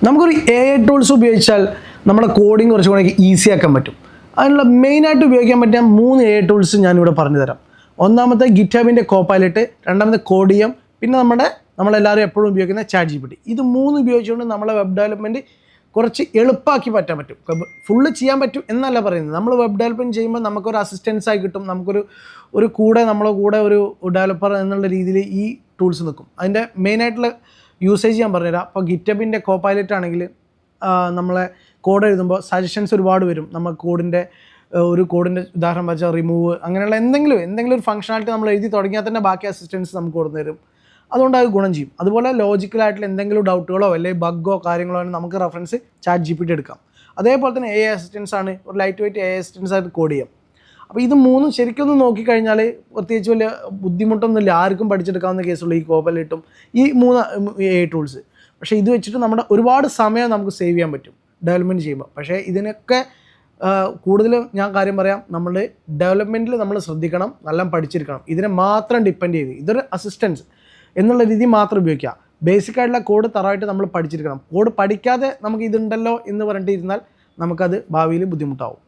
നമുക്കൊരു AI tools ഉപയോഗിച്ചാൽ നമ്മുടെ കോഡിങ് കുറച്ചുകൂടി ഈസി ആക്കാൻ പറ്റും. അതിനുള്ള മെയിനായിട്ട് ഉപയോഗിക്കാൻ പറ്റിയ 3 AI ടൂൾസ് ഞാനിവിടെ പറഞ്ഞു തരാം. ഒന്നാമത്തെ ഗിറ്റ്ഹബിൻ്റെ കോപ്പൈലറ്റ്, രണ്ടാമത്തെ കോഡിയം, പിന്നെ നമ്മളെല്ലാവരും എപ്പോഴും ഉപയോഗിക്കുന്ന ChatGPT. ഇത് 3 ഉപയോഗിച്ചുകൊണ്ട് നമ്മളെ വെബ് ഡെവലപ്മെൻറ്റ് കുറച്ച് എളുപ്പമാക്കി പറ്റാൻ പറ്റും. ഫുള്ള് ചെയ്യാൻ പറ്റും എന്നല്ല പറയുന്നത്. നമ്മൾ വെബ് ഡെവലപ്മെൻറ്റ് ചെയ്യുമ്പോൾ നമുക്കൊരു അസിസ്റ്റൻസായി കിട്ടും. നമുക്കൊരു കൂടെ നമ്മളെ കൂടെ ഒരു ഡെവലപ്പർ എന്നുള്ള രീതിയിൽ ഈ ടൂൾസ് നിൽക്കും. അതിൻ്റെ മെയിനായിട്ടുള്ള യൂസേജ് ഞാൻ പറഞ്ഞുതരാം. അപ്പോൾ ഗിറ്റ്ഹബിൻ്റെ കോപ്പൈലറ്റ് ആണെങ്കിൽ നമ്മളെ കോഡ് എഴുതുമ്പോൾ സജഷൻസ് ഒരുപാട് വരും. നമ്മൾ കോഡിൻ്റെ ഉദാഹരണം വെച്ചാൽ റിമൂവ്, അങ്ങനെയുള്ള എന്തെങ്കിലും ഒരു ഫംഗ്ഷനാലിറ്റി നമ്മൾ എഴുതി തുടങ്ങിയാൽ തന്നെ ബാക്കി അസിസ്റ്റൻസ് നമുക്ക് കൊടുത്തു തരും. അതുകൊണ്ട് അത് ഗുണം ചെയ്യും. അതുപോലെ ലോജിക്കലായിട്ടുള്ള എന്തെങ്കിലും ഡൗട്ടുകളോ അല്ലെങ്കിൽ ബഗ്ഗോ കാര്യങ്ങളോ ആണെങ്കിൽ നമുക്ക് റെഫറൻസ് ChatGPT എടുക്കാം. അതേപോലെ തന്നെ AI അസിസ്റ്റൻസ് ആണ്, ഒരു ലൈറ്റ് വെയിറ്റ് AI അസിസ്റ്റൻസ് ആയിട്ട് കോഡ് ചെയ്യാം. അപ്പോൾ ഇത് 3 ശരിക്കൊന്ന് നോക്കിക്കഴിഞ്ഞാൽ പ്രത്യേകിച്ച് വലിയ ബുദ്ധിമുട്ടൊന്നുമില്ല, ആർക്കും പഠിച്ചെടുക്കാവുന്ന കേസുള്ള ഈ കോപ്പൈലറ്റും ഈ 3 AI ടൂൾസ്. പക്ഷേ ഇത് വെച്ചിട്ട് നമ്മുടെ ഒരുപാട് സമയം നമുക്ക് സേവ് ചെയ്യാൻ പറ്റും ഡെവലപ്മെൻറ്റ് ചെയ്യുമ്പോൾ. പക്ഷേ ഇതിനൊക്കെ കൂടുതലും ഞാൻ കാര്യം പറയാം, നമ്മൾ ഡെവലപ്മെൻറ്റിൽ നമ്മൾ ശ്രദ്ധിക്കണം, നല്ല പഠിച്ചിരിക്കണം. ഇതിനെ മാത്രം ഡിപ്പെൻഡ് ചെയ്ത് ഇതൊരു അസിസ്റ്റൻസ് എന്നുള്ള രീതി മാത്രം ഉപയോഗിക്കുക. ബേസിക്കായിട്ടുള്ള കോഡ് തറവായിട്ട് നമ്മൾ പഠിച്ചിരിക്കണം. കോഡ് പഠിക്കാതെ നമുക്ക് ഇതുണ്ടല്ലോ എന്ന് പറഞ്ഞിട്ട് ഇരുന്നാൽ നമുക്കത് ഭാവിയിൽ ബുദ്ധിമുട്ടാവും.